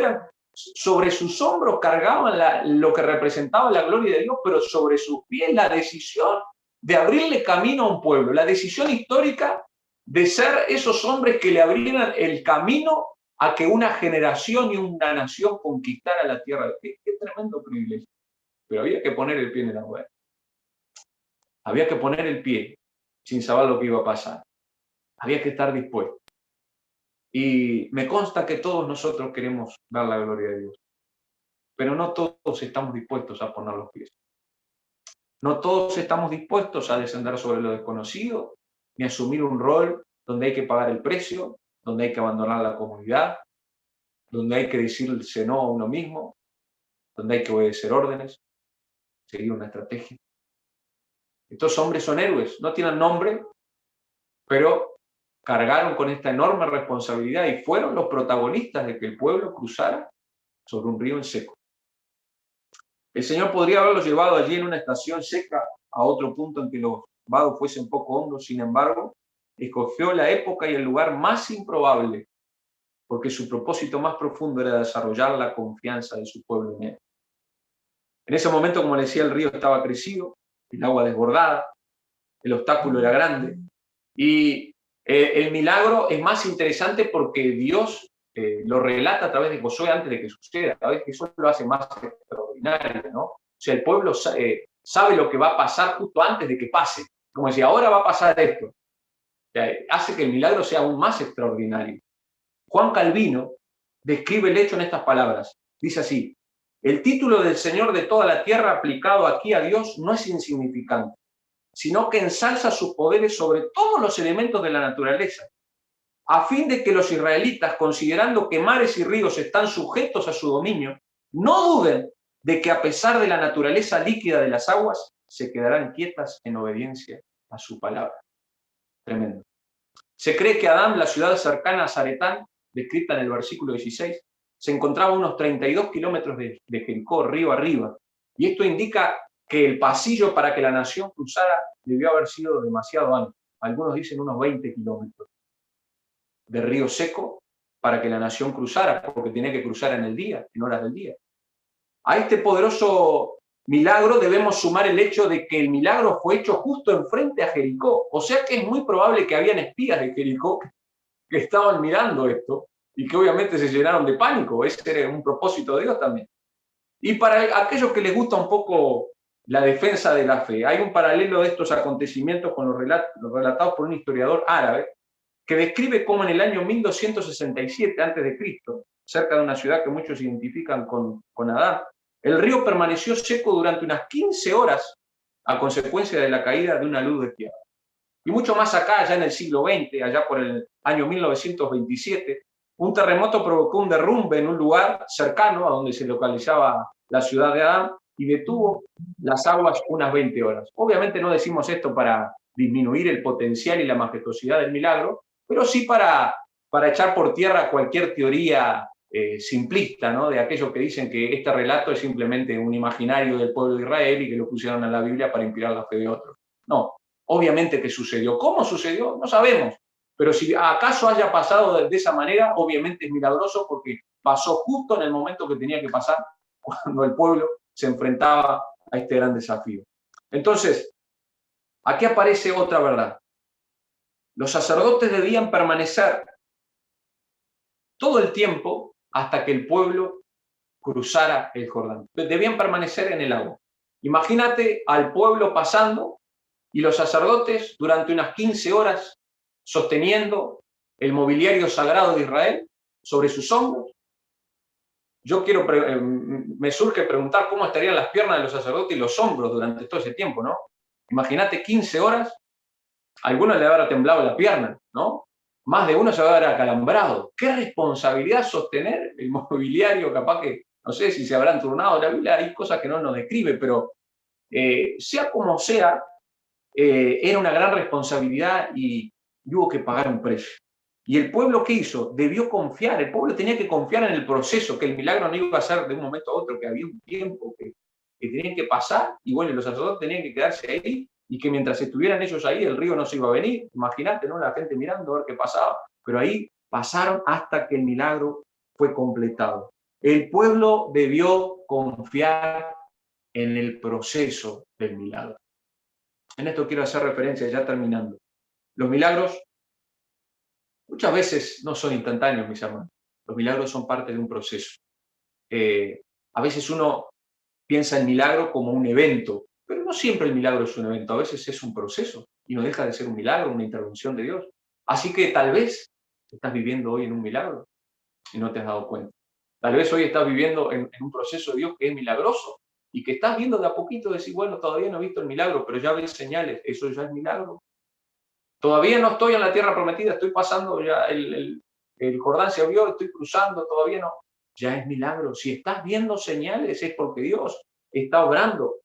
Sobre sus hombros cargaban lo que representaba la gloria de Dios, pero sobre sus pies la decisión de abrirle camino a un pueblo, la decisión histórica de ser esos hombres que le abrieran el camino a que una generación y una nación conquistara la tierra. Qué tremendo privilegio. Pero había que poner el pie en el agua. Había que poner el pie sin saber lo que iba a pasar. Había que estar dispuesto. Y me consta que todos nosotros queremos dar la gloria a Dios. pero no todos estamos dispuestos a poner los pies. No todos estamos dispuestos a descender sobre lo desconocido, ni asumir un rol donde hay que pagar el precio, donde hay que abandonar la comunidad, donde hay que decirse no a uno mismo, donde hay que obedecer órdenes, seguir una estrategia. Estos hombres son héroes, no tienen nombre, pero cargaron con esta enorme responsabilidad y fueron los protagonistas de que el pueblo cruzara sobre un río en seco. El Señor podría haberlos llevado allí en una estación seca a otro punto en que los vados fuesen poco hondos, sin embargo, escogió la época y el lugar más improbable, porque su propósito más profundo era desarrollar la confianza de su pueblo en él. En ese momento, como le decía, el río estaba crecido, el agua desbordada, el obstáculo era grande, y el milagro es más interesante porque Dios lo relata a través de Josué antes de que suceda. A veces eso lo hace más extraordinario, ¿no? O sea, el pueblo sabe lo que va a pasar justo antes de que pase. Como decía, ahora va a pasar esto. O sea, hace que el milagro sea aún más extraordinario. Juan Calvino describe el hecho en estas palabras. Dice así: el título del Señor de toda la tierra aplicado aquí a Dios no es insignificante, sino que ensalza sus poderes sobre todos los elementos de la naturaleza, a fin de que los israelitas, considerando que mares y ríos están sujetos a su dominio, no duden de que a pesar de la naturaleza líquida de las aguas, se quedarán quietas en obediencia a su palabra. Tremendo. Se cree que Adán, la ciudad cercana a Zaretán, descrita en el versículo 16, se encontraba a unos 32 kilómetros de Jericó, río arriba, y esto indica que el pasillo para que la nación cruzara debió haber sido demasiado ancho. Algunos dicen unos 20 kilómetros de río seco para que la nación cruzara, porque tenía que cruzar en el día, en horas del día. A este poderoso milagro debemos sumar el hecho de que el milagro fue hecho justo enfrente a Jericó. O sea que es muy probable que habían espías de Jericó que estaban mirando esto y que obviamente se llenaron de pánico. Ese era un propósito de Dios también. Y para aquellos que les gusta un poco la defensa de la fe, hay un paralelo de estos acontecimientos con los relatados por un historiador árabe que describe cómo en el año 1267 a.C., cerca de una ciudad que muchos identifican con Adán, el río permaneció seco durante unas 15 horas a consecuencia de la caída de una luz de tierra. Y mucho más acá, ya en el siglo XX, allá por el año 1927, un terremoto provocó un derrumbe en un lugar cercano a donde se localizaba la ciudad de Adán y detuvo las aguas unas 20 horas. Obviamente no decimos esto para disminuir el potencial y la majestuosidad del milagro, pero sí para echar por tierra cualquier teoría simplista, ¿no? De aquellos que dicen que este relato es simplemente un imaginario del pueblo de Israel y que lo pusieron en la Biblia para inspirar la fe de otros. No, obviamente que sucedió. ¿Cómo sucedió? No sabemos. Pero si acaso haya pasado de esa manera, obviamente es milagroso porque pasó justo en el momento que tenía que pasar, cuando el pueblo se enfrentaba a este gran desafío. Entonces, aquí aparece otra verdad. Los sacerdotes debían permanecer todo el tiempo hasta que el pueblo cruzara el Jordán. Debían permanecer en el agua. Imagínate al pueblo pasando y los sacerdotes durante unas 15 horas sosteniendo el mobiliario sagrado de Israel sobre sus hombros. Yo me surge preguntar cómo estarían las piernas de los sacerdotes y los hombros durante todo ese tiempo, ¿no? Imagínate 15 horas, a algunos le habrá temblado la pierna, ¿no? Más de uno se va a haber acalambrado. ¿Qué responsabilidad sostener el mobiliario? Capaz que, no sé si se habrán turnado. La Biblia hay cosas que no nos describe, pero sea como sea, era una gran responsabilidad y hubo que pagar un precio. ¿Y el pueblo qué hizo? Debió confiar. El pueblo tenía que confiar en el proceso, que el milagro no iba a ser de un momento a otro, que había un tiempo que tenían que pasar, y bueno, los sacerdotes tenían que quedarse ahí, y que mientras estuvieran ellos ahí, el río no se iba a venir. Imagínate, ¿no? La gente mirando a ver qué pasaba. Pero ahí pasaron hasta que el milagro fue completado. El pueblo debió confiar en el proceso del milagro. En esto quiero hacer referencia, ya terminando. Los milagros muchas veces no son instantáneos, mis hermanos. Los milagros son parte de un proceso. A veces uno piensa el milagro como un evento, pero no siempre el milagro es un evento, a veces es un proceso y no deja de ser un milagro, una intervención de Dios. Así que tal vez estás viviendo hoy en un milagro y no te has dado cuenta. Tal vez hoy estás viviendo en un proceso de Dios que es milagroso y que estás viendo de a poquito, decir, bueno, todavía no he visto el milagro, pero ya ves señales, eso ya es milagro. Todavía no estoy en la tierra prometida, estoy pasando ya el Jordán se abrió, estoy cruzando, todavía no. Ya es milagro. Si estás viendo señales es porque Dios está obrando.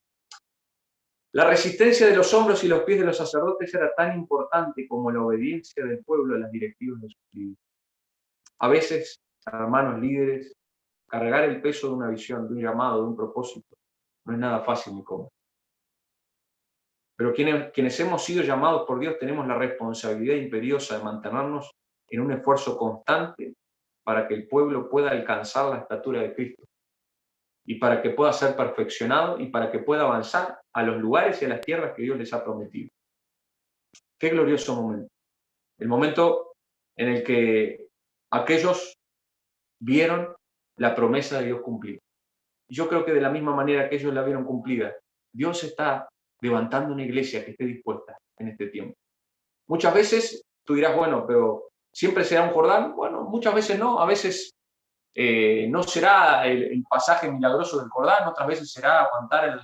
La resistencia de los hombros y los pies de los sacerdotes era tan importante como la obediencia del pueblo a las directivas de sus líderes. A veces, hermanos líderes, cargar el peso de una visión, de un llamado, de un propósito, no es nada fácil ni cómodo. Pero quienes hemos sido llamados por Dios tenemos la responsabilidad imperiosa de mantenernos en un esfuerzo constante para que el pueblo pueda alcanzar la estatura de Cristo y para que pueda ser perfeccionado y para que pueda avanzar a los lugares y a las tierras que Dios les ha prometido. Qué glorioso momento. El momento en el que aquellos vieron la promesa de Dios cumplida. Y yo creo que de la misma manera que ellos la vieron cumplida, Dios está levantando una iglesia que esté dispuesta en este tiempo. Muchas veces tú dirás, bueno, pero ¿siempre será un Jordán? Bueno, muchas veces no, a veces no será el pasaje milagroso del Jordán, otras veces será aguantar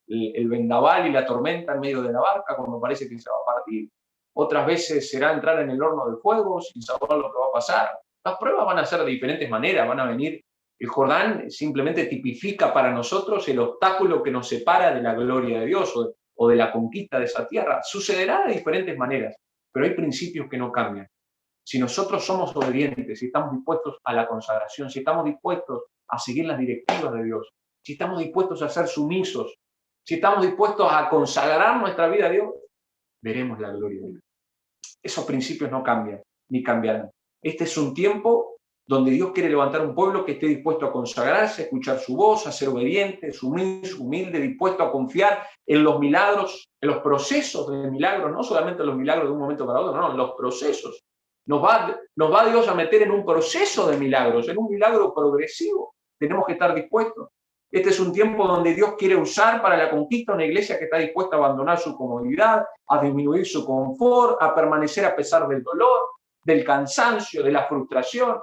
el vendaval y la tormenta en medio de la barca cuando parece que se va a partir. Otras veces será entrar en el horno de fuego sin saber lo que va a pasar. Las pruebas van a ser de diferentes maneras, van a venir. El Jordán simplemente tipifica para nosotros el obstáculo que nos separa de la gloria de Dios o de la conquista de esa tierra. Sucederá de diferentes maneras, pero hay principios que no cambian. Si nosotros somos obedientes, si estamos dispuestos a la consagración, si estamos dispuestos a seguir las directivas de Dios, si estamos dispuestos a ser sumisos, si estamos dispuestos a consagrar nuestra vida a Dios, veremos la gloria de Dios. Esos principios no cambian, ni cambiarán. Este es un tiempo donde Dios quiere levantar un pueblo que esté dispuesto a consagrarse, a escuchar su voz, a ser obediente, sumiso, humilde, dispuesto a confiar en los milagros, en los procesos de milagros, no solamente los milagros de un momento para otro, no, en los procesos. Nos va Dios a meter en un proceso de milagros, en un milagro progresivo. Tenemos que estar dispuestos. Este es un tiempo donde Dios quiere usar para la conquista una iglesia que está dispuesta a abandonar su comodidad, a disminuir su confort, a permanecer a pesar del dolor, del cansancio, de la frustración.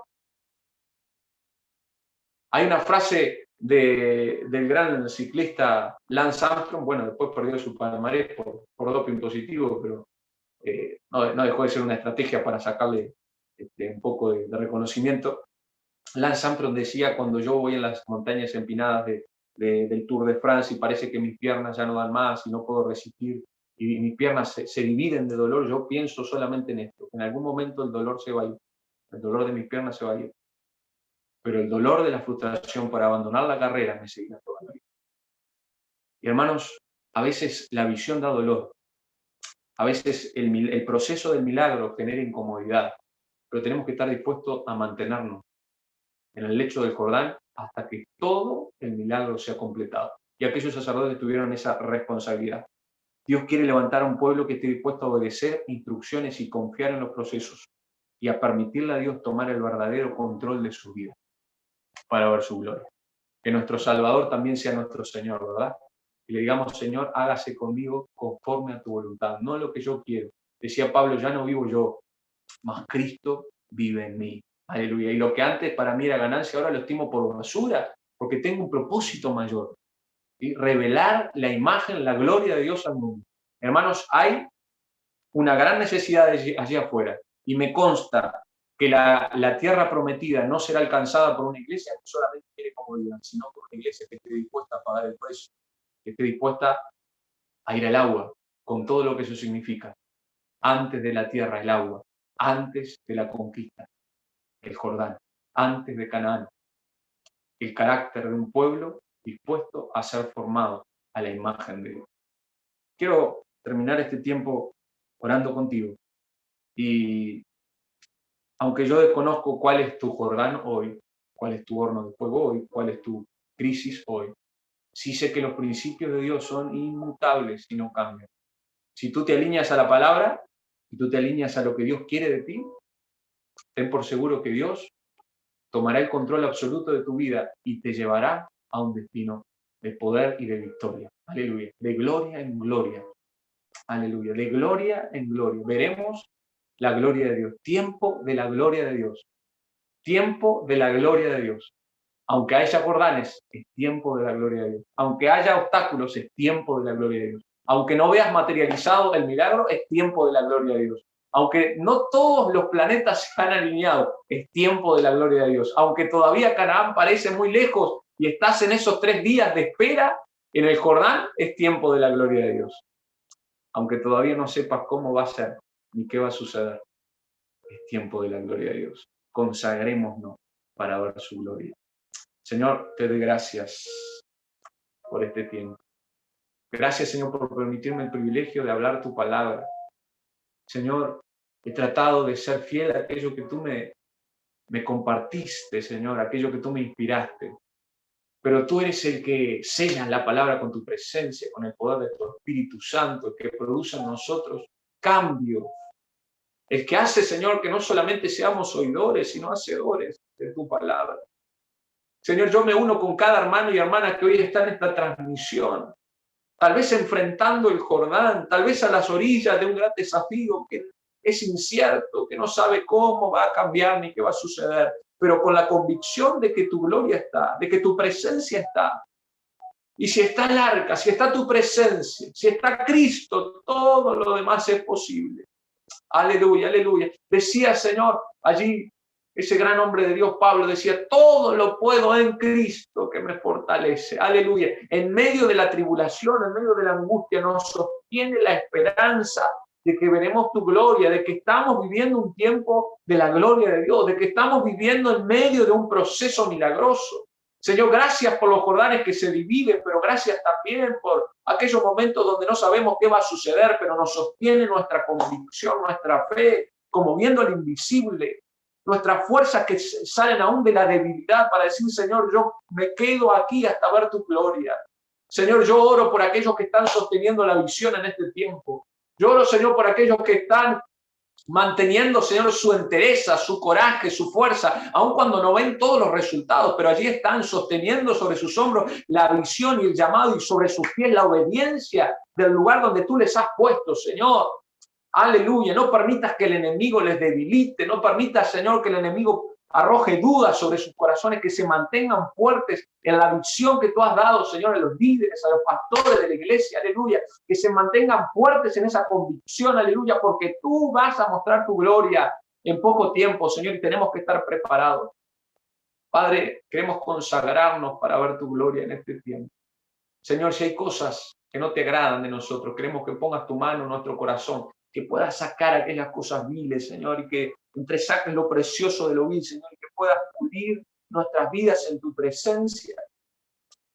Hay una frase del gran ciclista Lance Armstrong, bueno, después perdió su palmarés por doping positivo, pero no dejó de ser una estrategia para sacarle un poco de reconocimiento. Lance Armstrong decía, cuando yo voy en las montañas empinadas del Tour de France y parece que mis piernas ya no dan más y no puedo resistir y mis piernas se dividen de dolor, yo pienso solamente en esto. En algún momento el dolor se va a ir, el dolor de mis piernas se va a ir. Pero el dolor de la frustración por abandonar la carrera me seguirá toda la vida. Y hermanos, a veces la visión da dolor. A veces el proceso del milagro genera incomodidad, pero tenemos que estar dispuestos a mantenernos en el lecho del Jordán hasta que todo el milagro sea completado. Y aquellos sacerdotes tuvieron esa responsabilidad. Dios quiere levantar a un pueblo que esté dispuesto a obedecer instrucciones y confiar en los procesos y a permitirle a Dios tomar el verdadero control de su vida para ver su gloria. Que nuestro Salvador también sea nuestro Señor, ¿verdad? Y le digamos, Señor, hágase conmigo conforme a tu voluntad, no lo que yo quiero. Decía Pablo, ya no vivo yo, mas Cristo vive en mí. Aleluya. Y lo que antes para mí era ganancia, ahora lo estimo por basura, porque tengo un propósito mayor. ¿Sí? Revelar la imagen, la gloria de Dios al mundo. Hermanos, hay una gran necesidad allí afuera. Y me consta que la tierra prometida no será alcanzada por una iglesia que solamente quiere comodidad, sino por una iglesia que esté dispuesta a pagar el precio, que esté dispuesta a ir al agua, con todo lo que eso significa. Antes de la tierra, el agua. Antes de la conquista, el Jordán. Antes de Canaán. El carácter de un pueblo dispuesto a ser formado a la imagen de Dios. Quiero terminar este tiempo orando contigo. Y aunque yo desconozco cuál es tu Jordán hoy, cuál es tu horno de fuego hoy, cuál es tu crisis hoy, sí sé que los principios de Dios son inmutables y no cambian. Si tú te alineas a la palabra, si tú te alineas a lo que Dios quiere de ti, ten por seguro que Dios tomará el control absoluto de tu vida y te llevará a un destino de poder y de victoria. Aleluya. De gloria en gloria. Aleluya. De gloria en gloria. Veremos la gloria de Dios. Tiempo de la gloria de Dios. Tiempo de la gloria de Dios. Aunque haya Jordanes, es tiempo de la gloria de Dios. Aunque haya obstáculos, es tiempo de la gloria de Dios. Aunque no veas materializado el milagro, es tiempo de la gloria de Dios. Aunque no todos los planetas se han alineado, es tiempo de la gloria de Dios. Aunque todavía Canaán parece muy lejos y estás en esos 3 días de espera en el Jordán, es tiempo de la gloria de Dios. Aunque todavía no sepas cómo va a ser ni qué va a suceder, es tiempo de la gloria de Dios. Consagrémonos para ver su gloria. Señor, te doy gracias por este tiempo. Gracias, Señor, por permitirme el privilegio de hablar tu palabra. Señor, he tratado de ser fiel a aquello que tú me compartiste, Señor, aquello que tú me inspiraste. Pero tú eres el que sellas la palabra con tu presencia, con el poder de tu Espíritu Santo, el que produce en nosotros cambio. El que hace, Señor, que no solamente seamos oidores, sino hacedores de tu palabra. Señor, yo me uno con cada hermano y hermana que hoy está en esta transmisión, tal vez enfrentando el Jordán, tal vez a las orillas de un gran desafío que es incierto, que no sabe cómo va a cambiar ni qué va a suceder, pero con la convicción de que tu gloria está, de que tu presencia está. Y si está el arca, si está tu presencia, si está Cristo, todo lo demás es posible. Aleluya, aleluya. Decía, Señor, allí ese gran hombre de Dios, Pablo, decía, todo lo puedo en Cristo que me fortalece. Aleluya. En medio de la tribulación, en medio de la angustia, nos sostiene la esperanza de que veremos tu gloria, de que estamos viviendo un tiempo de la gloria de Dios, de que estamos viviendo en medio de un proceso milagroso. Señor, gracias por los Jordanes que se dividen, pero gracias también por aquellos momentos donde no sabemos qué va a suceder, pero nos sostiene nuestra convicción, nuestra fe, como viendo lo invisible, nuestras fuerzas que salen aún de la debilidad para decir, Señor, yo me quedo aquí hasta ver tu gloria. Señor, yo oro por aquellos que están sosteniendo la visión en este tiempo. Yo oro, Señor, por aquellos que están manteniendo, Señor, su entereza, su coraje, su fuerza, aun cuando no ven todos los resultados, pero allí están sosteniendo sobre sus hombros la visión y el llamado y sobre sus pies la obediencia del lugar donde tú les has puesto, Señor. Aleluya, no permitas que el enemigo les debilite, no permitas, Señor, que el enemigo arroje dudas sobre sus corazones, que se mantengan fuertes en la visión que tú has dado, Señor, a los líderes, a los pastores de la iglesia, aleluya, que se mantengan fuertes en esa convicción, aleluya, porque tú vas a mostrar tu gloria en poco tiempo, Señor, y tenemos que estar preparados. Padre, queremos consagrarnos para ver tu gloria en este tiempo. Señor, si hay cosas que no te agradan de nosotros, queremos que pongas tu mano en nuestro corazón, que puedas sacar aquellas cosas viles, Señor, y que entresaques lo precioso de lo vil, Señor, y que puedas pulir nuestras vidas en tu presencia,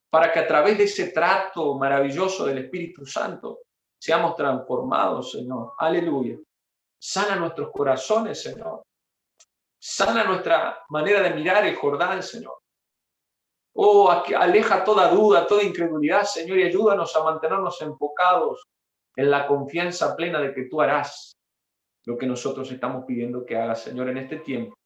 para que a través de ese trato maravilloso del Espíritu Santo seamos transformados, Señor. Aleluya. Sana nuestros corazones, Señor. Sana nuestra manera de mirar el Jordán, Señor. Oh, aleja toda duda, toda incredulidad, Señor, y ayúdanos a mantenernos enfocados en la confianza plena de que tú harás lo que nosotros estamos pidiendo que hagas, Señor, en este tiempo.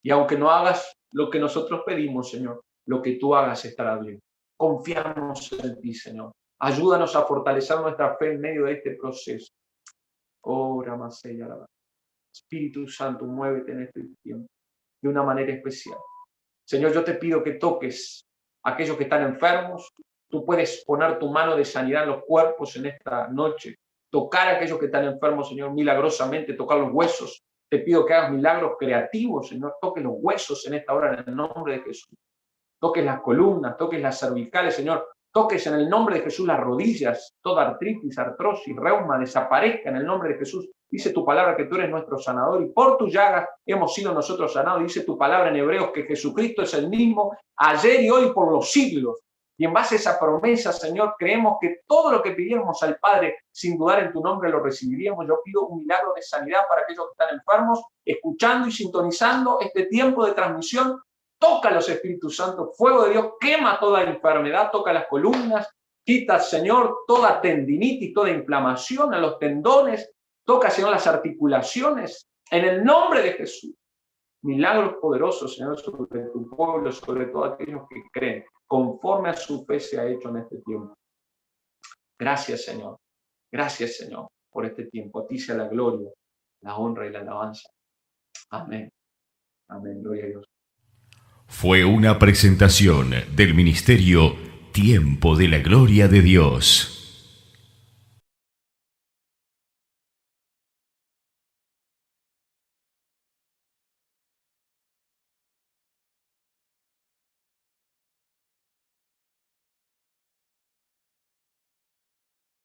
Y aunque no hagas lo que nosotros pedimos, Señor, lo que tú hagas estará bien. Confiamos en ti, Señor. Ayúdanos a fortalecer nuestra fe en medio de este proceso. Oh, Ramasella, Espíritu Santo, muévete en este tiempo de una manera especial. Señor, yo te pido que toques a aquellos que están enfermos. Tú puedes poner tu mano de sanidad en los cuerpos en esta noche. Tocar a aquellos que están enfermos, Señor, milagrosamente, tocar los huesos. Te pido que hagas milagros creativos, Señor. Toque los huesos en esta hora en el nombre de Jesús. Toques las columnas, toques las cervicales, Señor. Toques en el nombre de Jesús las rodillas. Toda artritis, artrosis, reuma desaparezca en el nombre de Jesús. Dice tu palabra que tú eres nuestro sanador y por tus llagas hemos sido nosotros sanados. Dice tu palabra en Hebreos que Jesucristo es el mismo ayer y hoy por los siglos. Y en base a esa promesa, Señor, creemos que todo lo que pidiéramos al Padre, sin dudar en tu nombre, lo recibiríamos. Yo pido un milagro de sanidad para aquellos que están enfermos, escuchando y sintonizando este tiempo de transmisión. Toca los Espíritus Santos, fuego de Dios, quema toda enfermedad, toca las columnas, quita, Señor, toda tendinitis, toda inflamación a los tendones, toca, Señor, las articulaciones, en el nombre de Jesús. Milagros poderosos, Señor, sobre tu pueblo, sobre todos aquellos que creen, conforme a su fe se ha hecho en este tiempo. Gracias, Señor. Gracias, Señor, por este tiempo. A ti sea la gloria, la honra y la alabanza. Amén. Amén. Gloria a Dios. Fue una presentación del Ministerio Tiempo de la Gloria de Dios.